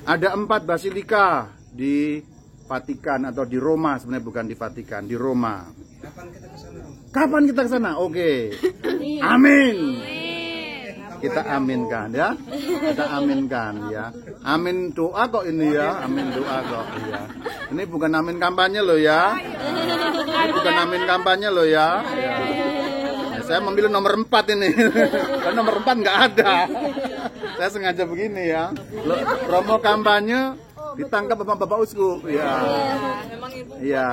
Ada 4 basilika di Vatikan atau di Roma, sebenarnya bukan di Vatikan, di Roma. Kapan kita ke sana? Oke. Amin. Kita aminkan ya. Kita aminkan ya. Amin doa kok ini ya. Amin doa kok ya. Ini bukan amin kampanye loh ya. Ini bukan amin kampanye loh ya. Ya. Saya memilih nomor 4 ini. Karena nomor 4 nggak ada. Saya sengaja begini ya. Promo kampanye ditangkap bapak-bapak uskup. Ya. Iya.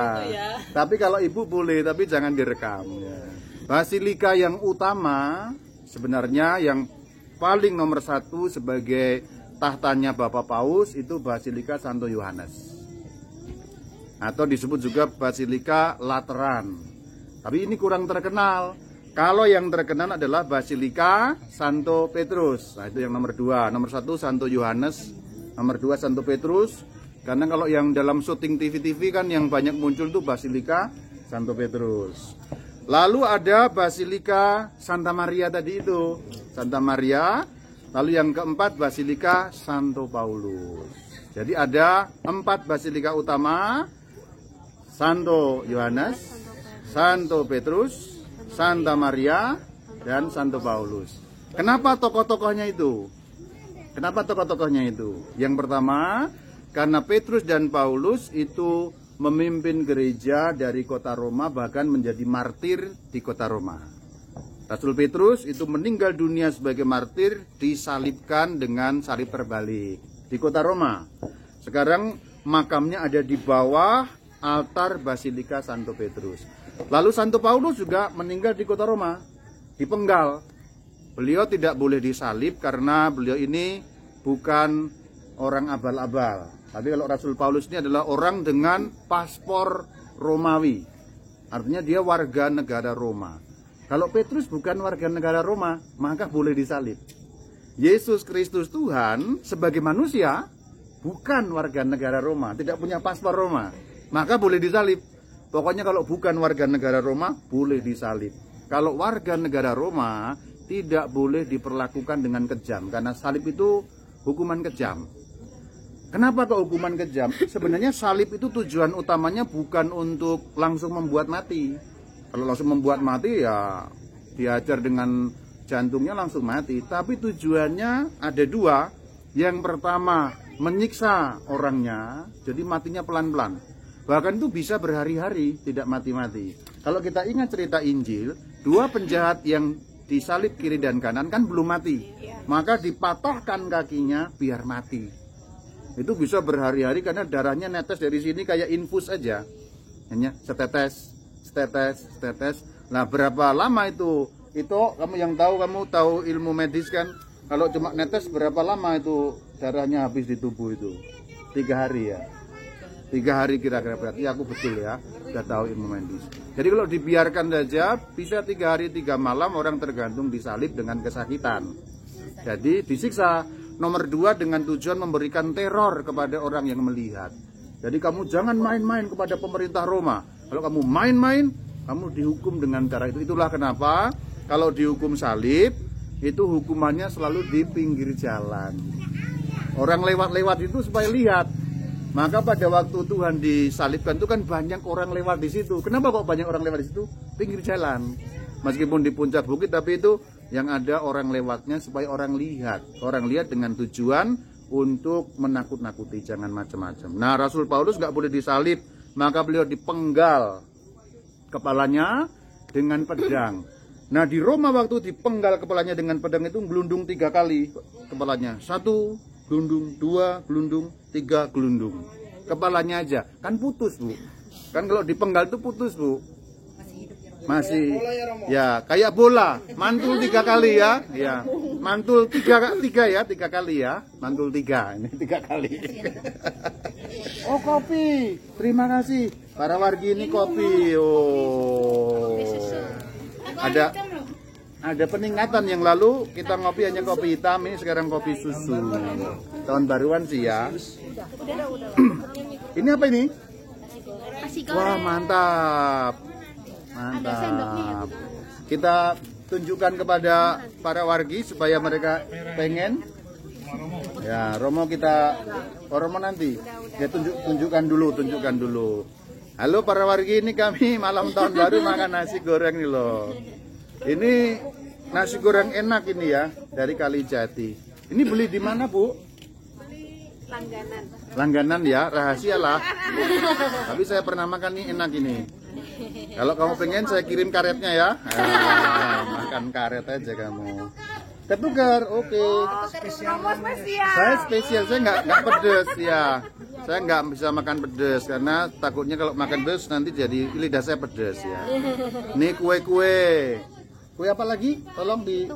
Tapi kalau ibu boleh, tapi jangan direkam. Ya. Basilika yang utama sebenarnya yang paling nomor 1 sebagai tahtanya Bapak Paus itu Basilika Santo Yohanes, atau disebut juga Basilika Lateran. Tapi ini kurang terkenal. Kalau yang terkenal adalah Basilika Santo Petrus. Nah, itu yang nomor 2. Nomor 1 Santo Yohanes, nomor 2 Santo Petrus. Karena kalau yang dalam syuting TV-TV kan yang banyak muncul tuh Basilika Santo Petrus. Lalu ada Basilika Santa Maria tadi itu, Santa Maria. Lalu yang keempat Basilika Santo Paulus. Jadi ada 4 basilika utama: Santo Yohanes, Santo Petrus, Santa Maria, dan Santo Paulus. Kenapa tokoh-tokohnya itu? Kenapa tokoh-tokohnya itu? Yang pertama, karena Petrus dan Paulus itu memimpin gereja dari kota Roma, bahkan menjadi martir di kota Roma. Rasul Petrus itu meninggal dunia sebagai martir, disalibkan dengan salib terbalik di kota Roma. Sekarang makamnya ada di bawah altar Basilika Santo Petrus. Lalu Santo Paulus juga meninggal di kota Roma, dipenggal. Beliau tidak boleh disalib karena beliau ini bukan orang abal-abal. Tapi kalau Rasul Paulus ini adalah orang dengan paspor Romawi. Artinya dia warga negara Roma. Kalau Petrus bukan warga negara Roma, maka boleh disalib. Yesus Kristus Tuhan sebagai manusia bukan warga negara Roma, tidak punya paspor Roma, maka boleh disalib. Pokoknya kalau bukan warga negara Roma, boleh disalib. Kalau warga negara Roma, tidak boleh diperlakukan dengan kejam, karena salib itu hukuman kejam. Kenapa kok hukuman kejam? Sebenarnya salib itu tujuan utamanya bukan untuk langsung membuat mati. Kalau langsung membuat mati ya diajar dengan jantungnya langsung mati. Tapi tujuannya ada 2. Yang pertama menyiksa orangnya, jadi matinya pelan-pelan. Bahkan itu bisa berhari-hari tidak mati-mati. Kalau kita ingat cerita Injil, 2 penjahat yang disalib kiri dan kanan kan belum mati. Maka dipatahkan kakinya biar mati. Itu bisa berhari-hari karena darahnya netes dari sini kayak infus aja. Hanya setetes, setetes, setetes. Nah, berapa lama itu? Itu kamu yang tahu, kamu tahu ilmu medis kan? Kalau cuma netes berapa lama itu darahnya habis di tubuh itu? 3 hari ya. 3 hari kira-kira, berarti aku betul ya. Sudah tahu ilmu medis. Jadi kalau dibiarkan saja bisa 3 hari 3 malam orang tergantung disalib dengan kesakitan. Jadi disiksa. Nomor 2 dengan tujuan memberikan teror kepada orang yang melihat. Jadi kamu jangan main-main kepada pemerintah Roma. Kalau kamu main-main, kamu dihukum dengan cara itu. Itulah kenapa kalau dihukum salib, itu hukumannya selalu di pinggir jalan. Orang lewat-lewat itu supaya lihat. Maka pada waktu Tuhan disalibkan itu kan banyak orang lewat di situ. Kenapa kok banyak orang lewat di situ? Pinggir jalan. Meskipun di puncak bukit, tapi itu yang ada orang lewatnya supaya orang lihat. Orang lihat dengan tujuan untuk menakut-nakuti, jangan macam-macam. Nah, Rasul Paulus nggak boleh disalib, maka beliau dipenggal kepalanya dengan pedang. Nah, di Roma waktu dipenggal kepalanya dengan pedang itu gelundung 3 kali kepalanya. 1 gelundung, 2 gelundung, 3 gelundung. Kepalanya aja, kan putus Bu. Kan kalau dipenggal itu putus Bu. Masih ya kayak bola, mantul 3 kali ya, ya mantul 3 ya, 3 kali ya, mantul 3 ini 3 kali. Oh kopi, terima kasih para wargi ini kopi. Oh ada peningkatan yang lalu kita ngopi hanya kopi hitam, ini sekarang kopi susu. Tahun baruan sih ya. Ini apa ini? Wah mantap. Mantap. Kita tunjukkan kepada para wargi supaya mereka pengen. Ya, Romo kita, Romo nanti. Ya tunjukkan dulu. Halo para wargi, ini kami malam tahun baru makan nasi goreng nih loh. Ini nasi goreng enak ini ya, dari Kalijati. Ini beli di mana, Bu? Langganan. Langganan ya, rahasia lah. Tapi saya pernah makan nih, enak ini. Kalau kamu pengen saya kirim karetnya ya. Makan karet aja kamu. Ketukar, oke. Saya spesial, saya nggak pedes ya. Saya nggak bisa makan pedes karena takutnya kalau makan pedes nanti jadi lidah saya pedes ya. Ini kue-kue. Kue apa lagi? Tolong di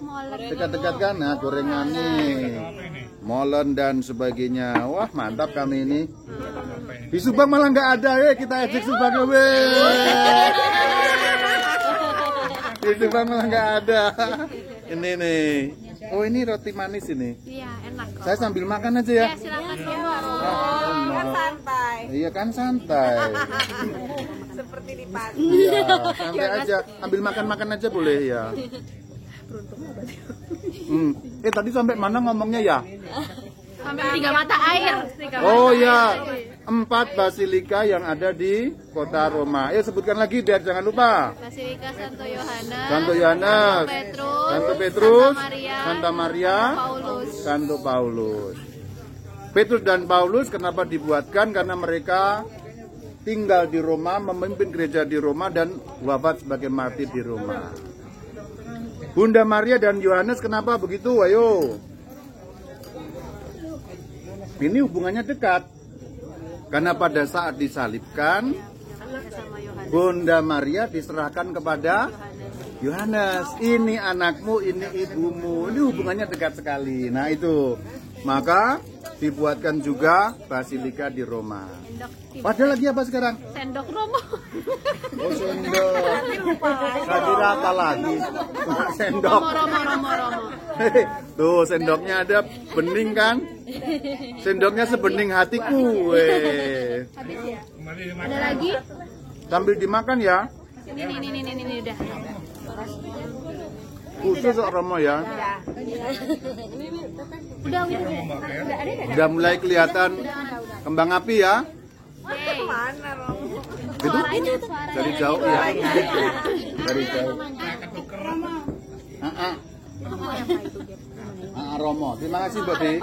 dekat-dekatkan. Nah, gorengan nih. Molen dan sebagainya. Wah, mantap kami ini. Di Subang malah nggak ada ya, kita ajak Subang we. Di Subang malah nggak ada. Ini nih. Oh, ini roti manis ini. Iya, enak kok. Saya sambil makan aja ya. Ya, silakan coba. Kan santai. Iya kan santai. Seperti di pagi. Iya, santai aja. Ambil makan-makan aja boleh ya. Tadi sampai mana ngomongnya ya? Sampai 3 mata air. Oh ya, 4 basilika yang ada di kota Roma. Ayo sebutkan lagi biar jangan lupa. Basilika Santo Yohanes, Santo Yohanes, Santo Petrus, Santa Maria, Santo Paulus. Petrus dan Paulus kenapa dibuatkan? Karena mereka tinggal di Roma, memimpin gereja di Roma dan wafat sebagai martir di Roma. Bunda Maria dan Yohanes kenapa begitu? Ayo. Ini hubungannya dekat. Karena pada saat disalibkan, Bunda Maria diserahkan kepada Yohanes. Ini anakmu, ini ibumu. Ini hubungannya dekat sekali. Nah itu. Maka dibuatkan juga basilika di Roma. Padahal lagi apa sekarang? Sendok Romo. Oh sendok. Saya kira apa lagi? Sendok. Romo. Tuh sendoknya ada bening kan? Sendoknya sebening hatiku. Habis ya? Ada lagi? Sambil dimakan ya. Ini udah. Khusus kok Romo ya. Udah. Udah mulai kelihatan kembang api ya. Mana Romo? Itu dari jauh ya. Dari jauh. Romo, terima kasih Mbak Di.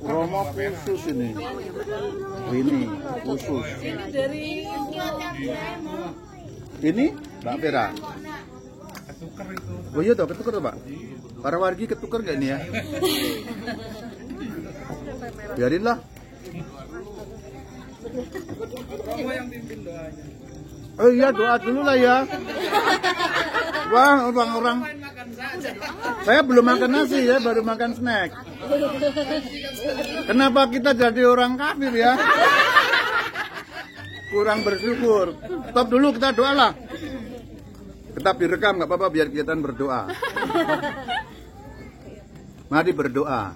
Romo khusus ini. Ini khusus. Ini Mbak Vera. Oh iya toh, ketukar toh Pak. Para wargi ketukar gak ini ya? Biarin lah. Oh iya doa dulu lah ya. Wah orang-orang. Saya belum makan nasi ya, baru makan snack. Kenapa kita jadi orang kafir ya? Kurang bersyukur. Stop dulu, kita doa lah. Tetap direkam nggak apa-apa biar kelihatan berdoa. Mari berdoa.